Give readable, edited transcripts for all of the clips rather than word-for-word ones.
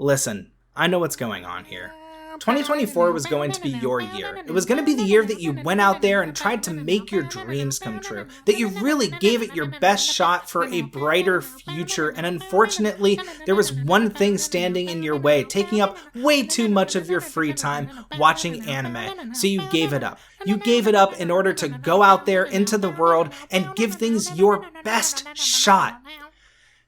Listen, I know what's going on here. 2024 was going to be your year. It was going to be the year that you went out there and tried to make your dreams come true. That you really gave it your best shot for a brighter future. And unfortunately, there was one thing standing in your way, taking up way too much of your free time watching anime. So you gave it up. You gave it up in order to go out there into the world and give things your best shot.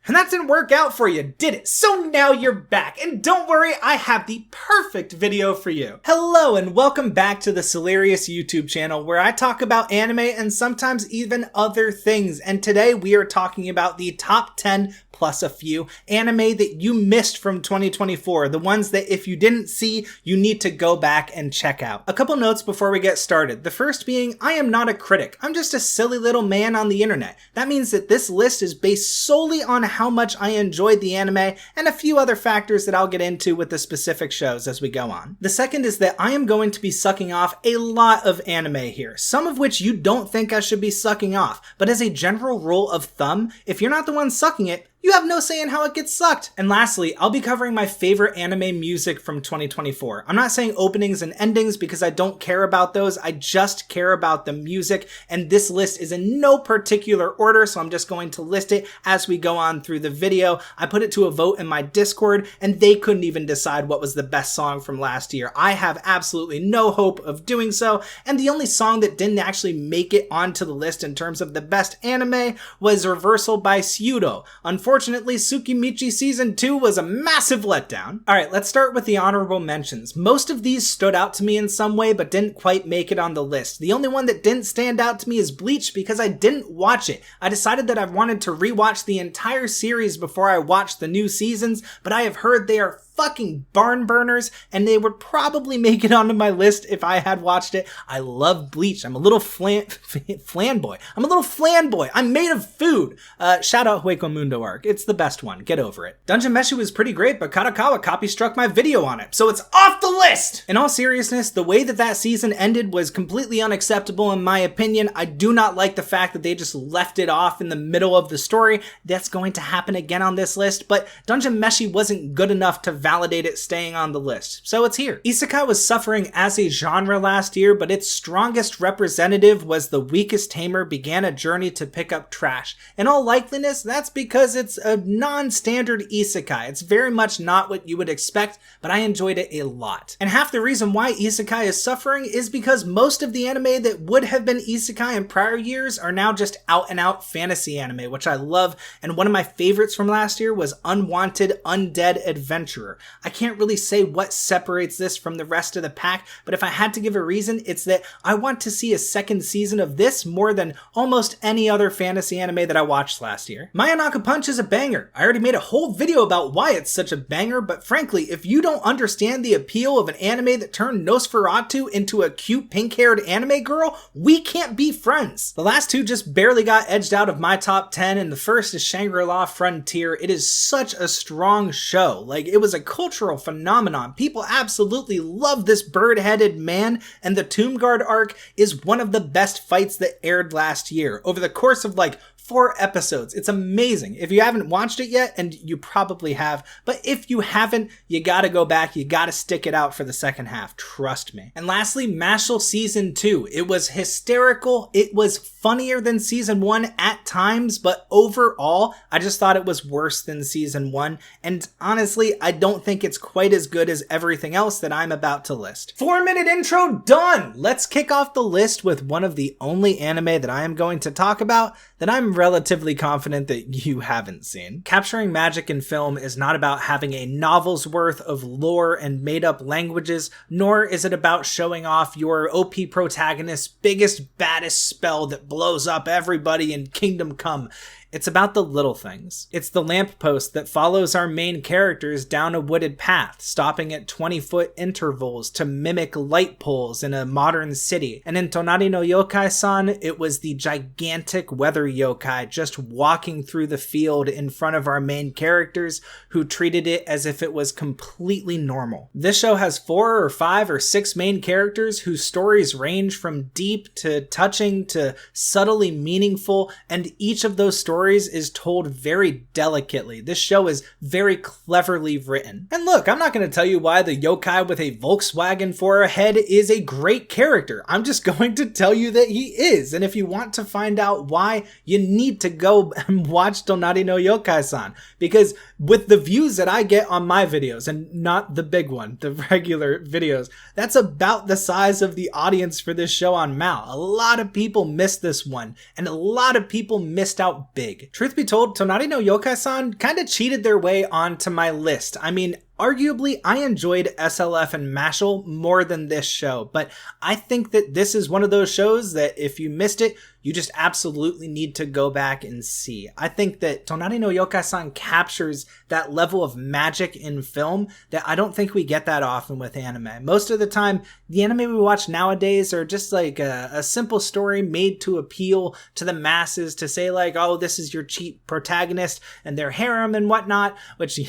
And that didn't work out for you, did it? So now you're back, and don't worry, I have the perfect video for you. Hello, and welcome back to the Celerious YouTube channel, where I talk about anime and sometimes even other things. And today we are talking about the top 10 plus a few anime that you missed from 2024, the ones that if you didn't see, you need to go back and check out. A couple notes before we get started. The first being, I am not a critic. I'm just a silly little man on the internet. That means that this list is based solely on how much I enjoyed the anime and a few other factors that I'll get into with the specific shows as we go on. The second is that I am going to be sucking off a lot of anime here, some of which you don't think I should be sucking off, but as a general rule of thumb, if you're not the one sucking it, you have no say in how it gets sucked. And lastly, I'll be covering my favorite anime music from 2024. I'm not saying openings and endings because I don't care about those. I just care about the music. And this list is in no particular order, so I'm just going to list it as we go on through the video. I put it to a vote in my Discord, and they couldn't even decide what was the best song from last year. I have absolutely no hope of doing so. And the only song that didn't actually make it onto the list in terms of the best anime was Reversal by Syudo. Unfortunately, Tsukimichi Season 2 was a massive letdown. Alright, let's start with the honorable mentions. Most of these stood out to me in some way, but didn't quite make it on the list. The only one that didn't stand out to me is Bleach because I didn't watch it. I decided that I wanted to rewatch the entire series before I watched the new seasons, but I have heard they are fucking barn burners, and they would probably make it onto my list if I had watched it. I love Bleach. I'm a little flanboy. I'm a little flanboy. I'm made of food. Shout out Hueco Mundo arc. It's the best one. Get over it. Dungeon Meshi was pretty great, but Kadokawa copy struck my video on it, so it's off the list! In all seriousness, the way that that season ended was completely unacceptable in my opinion. I do not like the fact that they just left it off in the middle of the story. That's going to happen again on this list, but Dungeon Meshi wasn't good enough to validate it staying on the list, so it's here. Isekai was suffering as a genre last year, but its strongest representative was The Weakest Tamer Began a Journey to Pick Up Trash. In all likeliness, that's because it's a non-standard isekai. It's very much not what you would expect, but I enjoyed it a lot. And half the reason why isekai is suffering is because most of the anime that would have been isekai in prior years are now just out-and-out fantasy anime, which I love, and one of my favorites from last year was Unwanted Undead Adventurer. I can't really say what separates this from the rest of the pack, but if I had to give a reason, it's that I want to see a second season of this more than almost any other fantasy anime that I watched last year. Mayanaka Punch is a banger. I already made a whole video about why it's such a banger, but frankly, if you don't understand the appeal of an anime that turned Nosferatu into a cute pink-haired anime girl, we can't be friends. The last two just barely got edged out of my top 10, and the first is Shangri-La Frontier. It is such a strong show. Like, it was a cultural phenomenon. People absolutely love this bird-headed man, and the Tomb Guard arc is one of the best fights that aired last year. Over the course of like 4 episodes. It's amazing. If you haven't watched it yet, and you probably have, but if you haven't, you gotta go back, you gotta stick it out for the second half, trust me. And lastly, Mashle Season 2. It was hysterical, it was funnier than Season 1 at times, but overall, I just thought it was worse than Season 1, and honestly, I don't think it's quite as good as everything else that I'm about to list. 4-minute intro done! Let's kick off the list with one of the only anime that I am going to talk about that I'm relatively confident that you haven't seen. Capturing magic in film is not about having a novel's worth of lore and made-up languages, nor is it about showing off your OP protagonist's biggest, baddest spell that blows up everybody in Kingdom Come. It's about the little things. It's the lamppost that follows our main characters down a wooded path, stopping at 20-foot intervals to mimic light poles in a modern city. And in Tonari no Yokai-san, it was the gigantic weather yokai just walking through the field in front of our main characters who treated it as if it was completely normal. This show has 4 or 5 or 6 main characters whose stories range from deep to touching to subtly meaningful, and each of those stories stories is told very delicately. This show is very cleverly written. And look, I'm not going to tell you why the yokai with a Volkswagen for a head is a great character. I'm just going to tell you that he is. And if you want to find out why, you need to go and watch Tonari no Yokai-san. Because with the views that I get on my videos, and not the big one, the regular videos, that's about the size of the audience for this show on Mal. A lot of people missed this one, and a lot of people missed out big. Truth be told, Tonari no Yokai-san kind of cheated their way onto my list. I mean, arguably, I enjoyed SLF and Mashal more than this show, but I think that this is one of those shows that if you missed it, you just absolutely need to go back and see. I think that Tonari no Yokai-san captures that level of magic in film that I don't think we get that often with anime. Most of the time, the anime we watch nowadays are just like a simple story made to appeal to the masses, to say like, oh, this is your cheap protagonist and their harem and whatnot, which,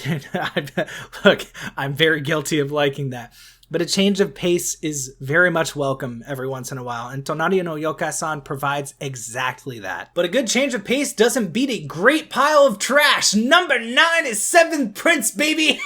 look, I'm very guilty of liking that. But a change of pace is very much welcome every once in a while, and Tonari no Yokai-san provides exactly that. But a good change of pace doesn't beat a great pile of trash. Number 9 is Seventh Prince, baby!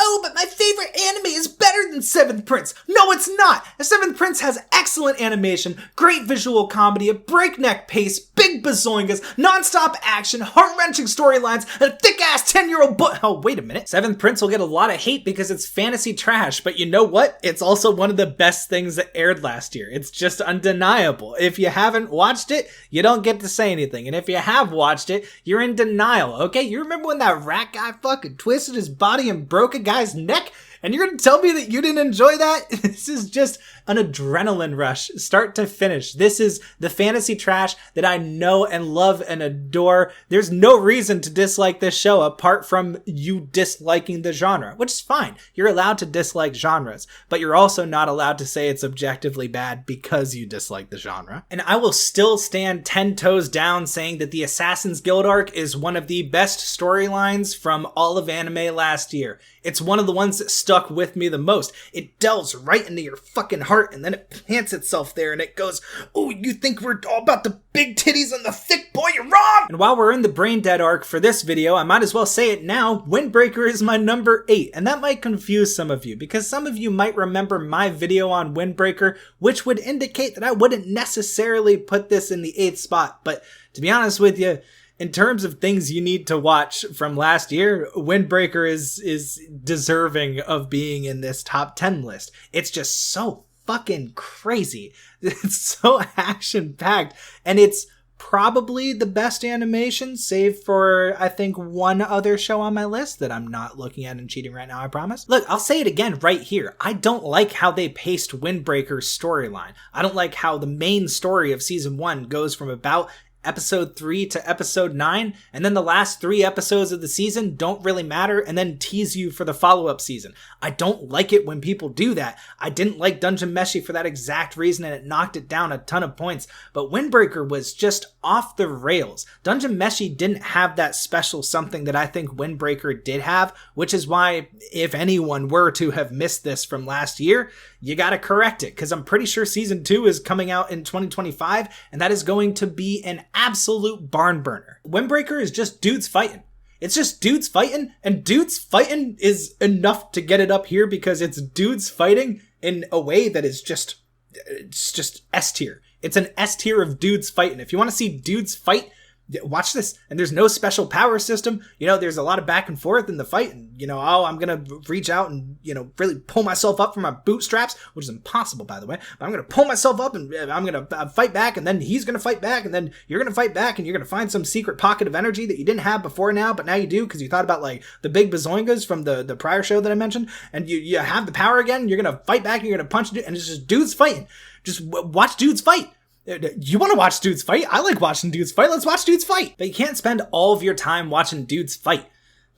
Oh, but my favorite anime is better than Seventh Prince. No, it's not. Seventh Prince has excellent animation, great visual comedy, a breakneck pace, big bazoingas, non-stop action, heart-wrenching storylines, and a thick-ass 10-year-old book. Oh, wait a minute. Seventh Prince will get a lot of hate because it's fantasy trash, but you know what? It's also one of the best things that aired last year. It's just undeniable. If you haven't watched it, you don't get to say anything. And if you have watched it, you're in denial, okay? You remember when that rat guy fucking twisted his body and broke a guy's neck? And you're going to tell me that you didn't enjoy that? This is just an adrenaline rush, start to finish. This is the fantasy trash that I know and love and adore. There's no reason to dislike this show apart from you disliking the genre, which is fine. You're allowed to dislike genres, but you're also not allowed to say it's objectively bad because you dislike the genre. And I will still stand 10 toes down saying that the Assassin's Guild arc is one of the best storylines from all of anime last year. It's one of the ones that stuck with me the most. It delves right into your fucking heart, and then it plants itself there, and it goes, oh, you think we're all about the big titties and the thick boy? You're wrong! And while we're in the brain dead arc for this video, I might as well say it now, Windbreaker is my number 8, and that might confuse some of you, because some of you might remember my video on Windbreaker, which would indicate that I wouldn't necessarily put this in the 8th spot, but to be honest with you, in terms of things you need to watch from last year, Windbreaker is deserving of being in this top 10 list. It's just so fucking crazy. It's so action-packed, and it's probably the best animation, save for, I think, one other show on my list that I'm not looking at and cheating right now, I promise. Look, I'll say it again right here. I don't like how they paced Windbreaker's storyline. I don't like how the main story of season 1 goes from about episode 3 to episode 9, and then the last 3 episodes of the season don't really matter and then tease you for the follow-up season. I don't like it when people do that. I didn't like Dungeon Meshi for that exact reason, and it knocked it down a ton of points, but Windbreaker was just off the rails. Dungeon Meshi didn't have that special something that I think Windbreaker did have, which is why if anyone were to have missed this from last year, you gotta correct it, because I'm pretty sure season 2 is coming out in 2025, and that is going to be an absolute barn burner. Windbreaker is just dudes fighting. It's just dudes fighting, and dudes fighting is enough to get it up here because it's dudes fighting in a way that is just, it's just S tier. It's an S tier of dudes fighting. If you want to see dudes fight, watch this. And there's no special power system. You know, there's a lot of back and forth in the fight. And, you know, oh, I'm going to reach out and, you know, really pull myself up from my bootstraps, which is impossible, by the way. But I'm going to pull myself up and I'm going to fight back. And then he's going to fight back. And then you're going to fight back. And you're going to find some secret pocket of energy that you didn't have before now. But now you do because you thought about, like, the big bazoingas from the prior show that I mentioned. And you have the power again. You're going to fight back. And you're going to punch. And it's just dudes fighting. Just watch dudes fight. You want to watch dudes fight? I like watching dudes fight. Let's watch dudes fight. But you can't spend all of your time watching dudes fight.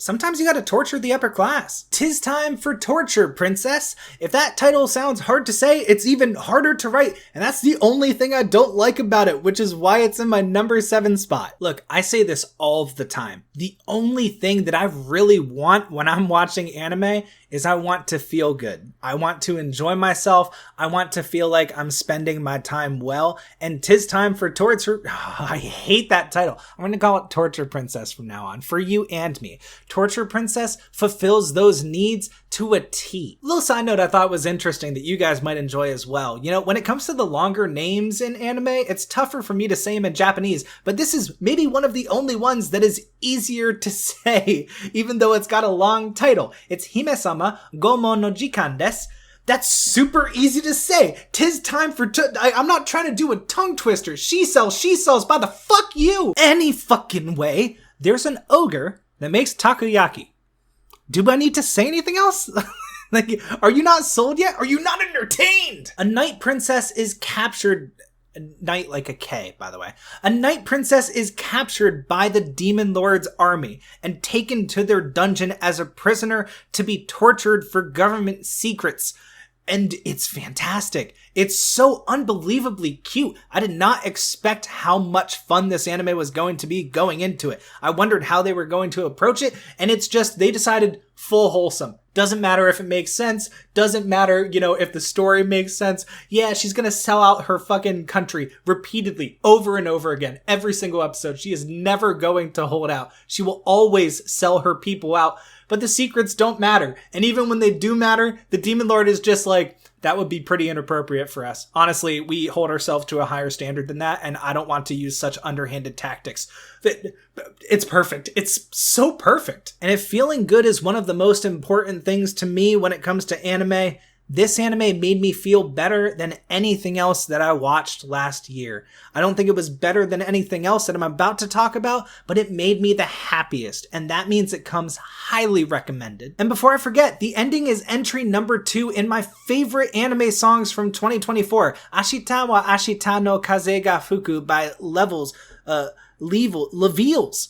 Sometimes you gotta torture the upper class. 'Tis time for torture, princess. If that title sounds hard to say, it's even harder to write, and that's the only thing I don't like about it, which is why it's in my number 7 spot. Look, I say this all the time. The only thing that I really want when I'm watching anime is I want to feel good. I want to enjoy myself. I want to feel like I'm spending my time well, and 'tis time for torture. I hate that title. I'm gonna call it Torture Princess from now on, for you and me. Torture Princess fulfills those needs to a T. Little side note I thought was interesting that you guys might enjoy as well. You know, when it comes to the longer names in anime, it's tougher for me to say them in Japanese, but this is maybe one of the only ones that is easier to say, even though it's got a long title. It's Hime-sama Gomo no Jikan desu. That's super easy to say. 'Tis time for I'm not trying to do a tongue twister. She sells by the fuck you. Any fucking way, there's an ogre that makes takoyaki. Do I need to say anything else? Like, are you not sold yet? Are you not entertained? A night princess is captured. Knight like a K, by the way. A night princess is captured by the demon lord's army and taken to their dungeon as a prisoner to be tortured for government secrets. And it's fantastic. It's so unbelievably cute. I did not expect how much fun this anime was going to be going into it. I wondered how they were going to approach it, and it's just, they decided full wholesome. Doesn't matter if it makes sense. Doesn't matter, if the story makes sense. Yeah, she's gonna sell out her fucking country repeatedly, over and over again, every single episode. She is never going to hold out. She will always sell her people out, but the secrets don't matter. And even when they do matter, the Demon Lord is just like, that would be pretty inappropriate for us. Honestly, we hold ourselves to a higher standard than that, and I don't want to use such underhanded tactics. It's perfect. It's so perfect. And if feeling good is one of the most important things to me when it comes to anime, this anime made me feel better than anything else that I watched last year. I don't think it was better than anything else that I'm about to talk about, but it made me the happiest, and that means it comes highly recommended. And before I forget, the ending is entry number 2 in my favorite anime songs from 2024, Ashita wa Ashita no Kaze ga Fuku by Leveals.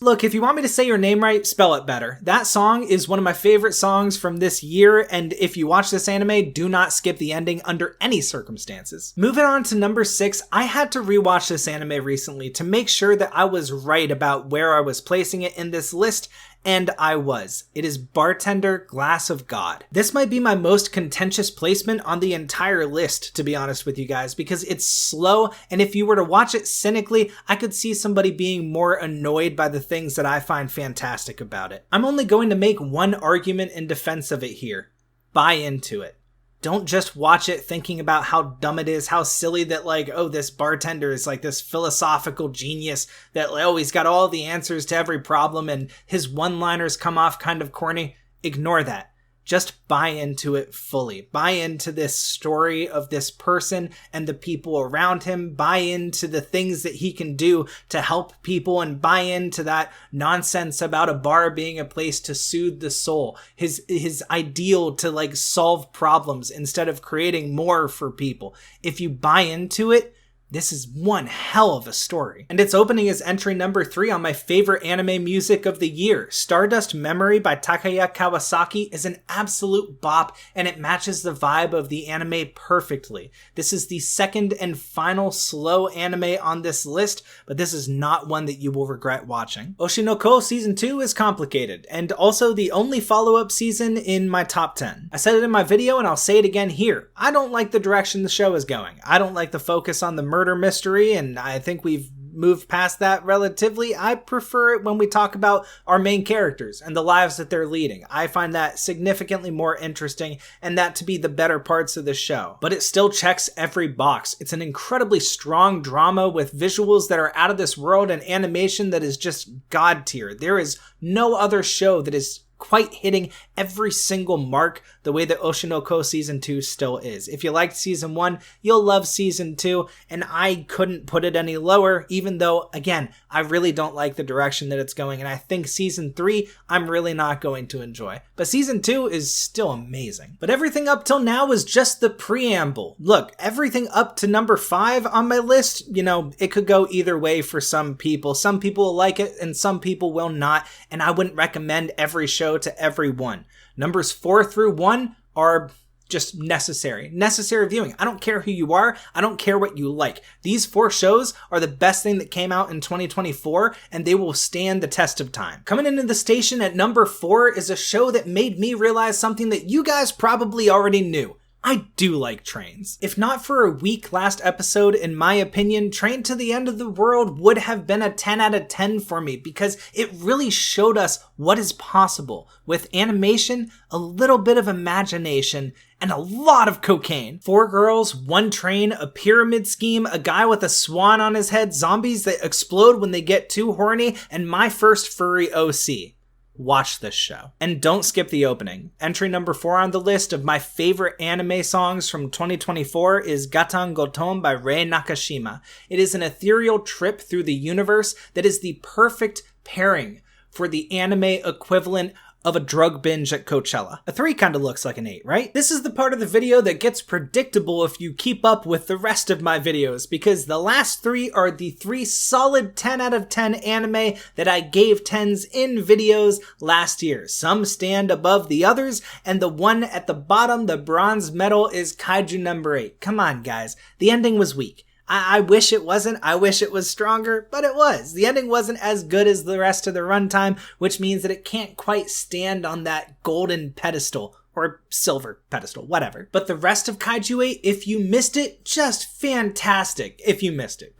Look, if you want me to say your name right, spell it better. That song is one of my favorite songs from this year, and if you watch this anime, do not skip the ending under any circumstances. Moving on to number 6, I had to rewatch this anime recently to make sure that I was right about where I was placing it in this list, and I was. It is Bartender Glass of God. This might be my most contentious placement on the entire list, to be honest with you guys, because it's slow, and if you were to watch it cynically, I could see somebody being more annoyed by the things that I find fantastic about it. I'm only going to make one argument in defense of it here. Buy into it. Don't just watch it thinking about how dumb it is, how silly that, this bartender is like this philosophical genius that, he's got all the answers to every problem and his one-liners come off kind of corny. Ignore that. Just buy into it fully. Buy into this story of this person and the people around him. Buy into the things that he can do to help people, and buy into that nonsense about a bar being a place to soothe the soul. His ideal to solve problems instead of creating more for people. If you buy into it, this is one hell of a story. And its opening is entry number 3 on my favorite anime music of the year. Stardust Memory by Takaya Kawasaki is an absolute bop, and it matches the vibe of the anime perfectly. This is the second and final slow anime on this list, but this is not one that you will regret watching. Oshinoko Season 2 is complicated, and also the only follow-up season in my top 10. I said it in my video, and I'll say it again here. I don't like the direction the show is going. I don't like the focus on the murder mystery, and I think we've moved past that relatively. I prefer it when we talk about our main characters and the lives that they're leading. I find that significantly more interesting, and that to be the better parts of the show. But it still checks every box. It's an incredibly strong drama with visuals that are out of this world and animation that is just god tier. There is no other show that is quite hitting every single mark the way that Oshinoko Season 2 still is. If you liked Season 1, you'll love Season 2, and I couldn't put it any lower, even though, again, I really don't like the direction that it's going, and I think Season 3, I'm really not going to enjoy. But Season 2 is still amazing. But everything up till now was just the preamble. Look, everything up to number 5 on my list, you know, it could go either way for some people. Some people will like it, and some people will not, and I wouldn't recommend every show to everyone. Numbers 4 through 1 are just necessary viewing. I don't care who you are. I don't care what you like. These 4 shows are the best thing that came out in 2024, and they will stand the test of time. Coming into the station at number 4 is a show that made me realize something that you guys probably already knew. I do like trains. If not for a weak last episode, in my opinion, Train to the End of the World would have been a 10 out of 10 for me because it really showed us what is possible with animation, a little bit of imagination, and a lot of cocaine. 4 girls, 1 train, a pyramid scheme, a guy with a swan on his head, zombies that explode when they get too horny, and my first furry OC. Watch this show. And don't skip the opening. Entry number 4 on the list of my favorite anime songs from 2024 is Gatan Goton by Rei Nakashima. It is an ethereal trip through the universe that is the perfect pairing for the anime equivalent of a drug binge at Coachella. A 3 kind of looks like an 8, right? This is the part of the video that gets predictable if you keep up with the rest of my videos, because the last 3 are the 3 solid 10 out of 10 anime that I gave 10s in videos last year. Some stand above the others, and the one at the bottom, the bronze medal, is Kaiju number 8. Come on, guys. The ending was weak. I wish it wasn't. I wish it was stronger, but it was. The ending wasn't as good as the rest of the runtime, which means that it can't quite stand on that golden pedestal or silver pedestal, whatever. But the rest of Kaiju 8, if you missed it, just fantastic if you missed it.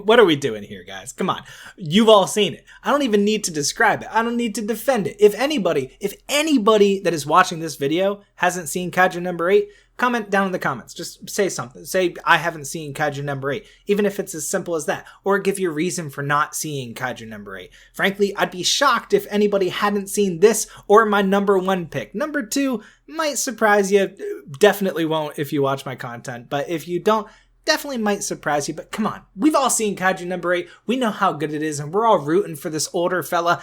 What are we doing here, guys? Come on. You've all seen it. I don't even need to describe it. I don't need to defend it. If anybody that is watching this video hasn't seen Kaiju number 8, comment down in the comments. Just say something. Say, I haven't seen Kaiju number 8, even if it's as simple as that. Or give your reason for not seeing Kaiju number 8. Frankly, I'd be shocked if anybody hadn't seen this or my number 1 pick. Number 2 might surprise you. Definitely won't if you watch my content. But if you don't, definitely might surprise you. But come on. We've all seen Kaiju number 8. We know how good it is. And we're all rooting for this older fella.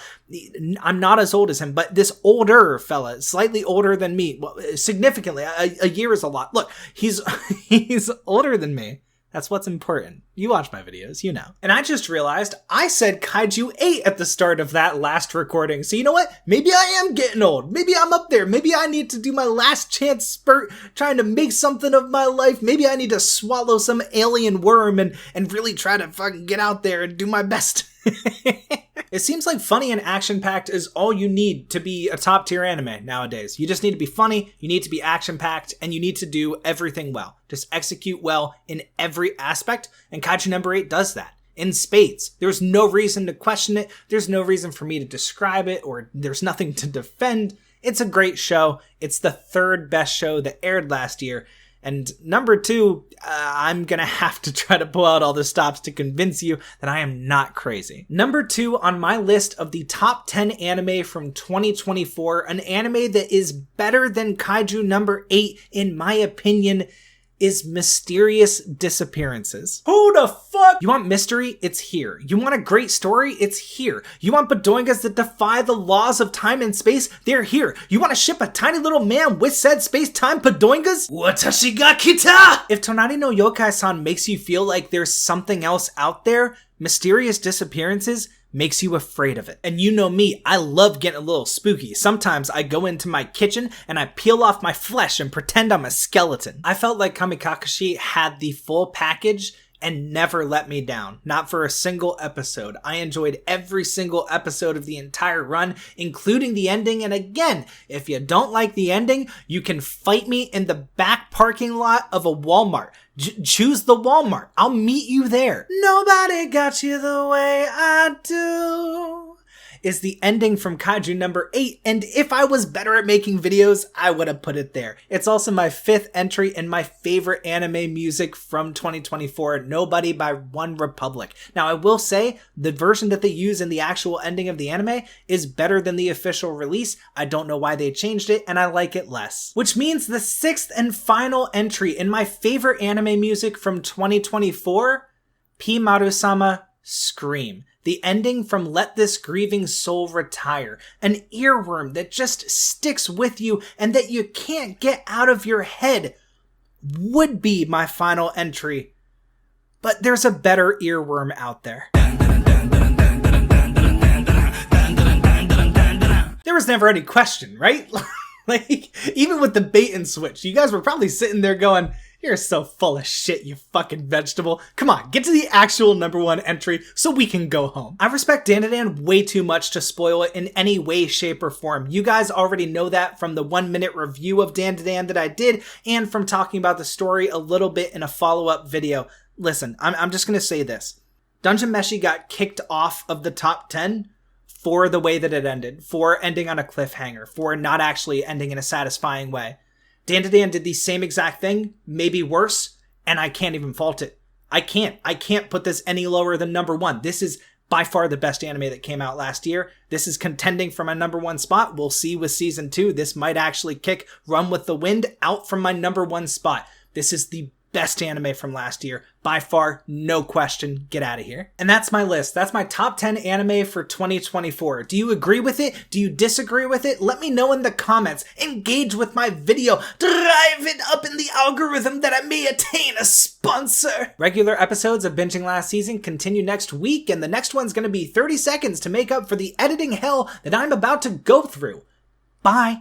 I'm not as old as him, but this older fella, slightly older than me. Well, significantly. A year is a lot. Look, he's older than me. That's what's important. You watch my videos, you know. And I just realized I said Kaiju 8 at the start of that last recording. So you know what? Maybe I am getting old. Maybe I'm up there. Maybe I need to do my last chance spurt trying to make something of my life. Maybe I need to swallow some alien worm and really try to fucking get out there and do my best. It seems like funny and action-packed is all you need to be a top-tier anime nowadays. You just need to be funny, you need to be action-packed, and you need to do everything well. Just execute well in every aspect, and Kaiju number 8 does that. In spades. There's no reason to question it, there's no reason for me to describe it, or there's nothing to defend. It's a great show. It's the 3rd best show that aired last year. And number 2, I'm gonna have to try to pull out all the stops to convince you that I am not crazy. Number 2 on my list of the top 10 anime from 2024, an anime that is better than Kaiju number 8 in my opinion, is Mysterious Disappearances. Who the fuck? You want mystery? It's here. You want a great story? It's here. You want Badoingas that defy the laws of time and space? They're here. You want to ship a tiny little man with said space-time Badoingas? Watashi ga kita! If Tonari no Yokai-san makes you feel like there's something else out there, Mysterious Disappearances makes you afraid of it. And you know me, I love getting a little spooky. Sometimes I go into my kitchen and I peel off my flesh and pretend I'm a skeleton. I felt like Kamikakashi had the full package and never let me down. Not for a single episode. I enjoyed every single episode of the entire run, including the ending. And again, if you don't like the ending, you can fight me in the back parking lot of a Walmart. Choose the Walmart. I'll meet you there. Nobody got you the way I do. is the ending from Kaiju number 8, and if I was better at making videos, I would have put it there. It's also my 5th entry in my favorite anime music from 2024, Nobody by One Republic. Now, I will say, the version that they use in the actual ending of the anime is better than the official release. I don't know why they changed it, and I like it less. Which means the 6th and final entry in my favorite anime music from 2024, P. Maru-sama, Scream. The ending from Let This Grieving Soul Retire. An earworm that just sticks with you and that you can't get out of your head would be my final entry. But there's a better earworm out there. There was never any question, right? Like, even with the bait and switch, you guys were probably sitting there going, "You're so full of shit, you fucking vegetable. Come on, get to the actual number 1 entry so we can go home." I respect Dandadan way too much to spoil it in any way, shape, or form. You guys already know that from the 1-minute review of Dandadan that I did and from talking about the story a little bit in a follow-up video. Listen, I'm just gonna say this. Dungeon Meshi got kicked off of the top 10 for the way that it ended, for ending on a cliffhanger, for not actually ending in a satisfying way. Dandadan did the same exact thing, maybe worse, and I can't even fault it. I can't put this any lower than number 1. This is by far the best anime that came out last year. This is contending for my number 1 spot. We'll see with season 2. This might actually kick Run with the Wind out from my number 1 spot. This is the best anime from last year. By far, no question. Get out of here. And that's my list. That's my top 10 anime for 2024. Do you agree with it? Do you disagree with it? Let me know in the comments. Engage with my video. Drive it up in the algorithm that I may attain a sponsor. Regular episodes of Binging Last Season continue next week, and the next one's going to be 30 seconds to make up for the editing hell that I'm about to go through. Bye.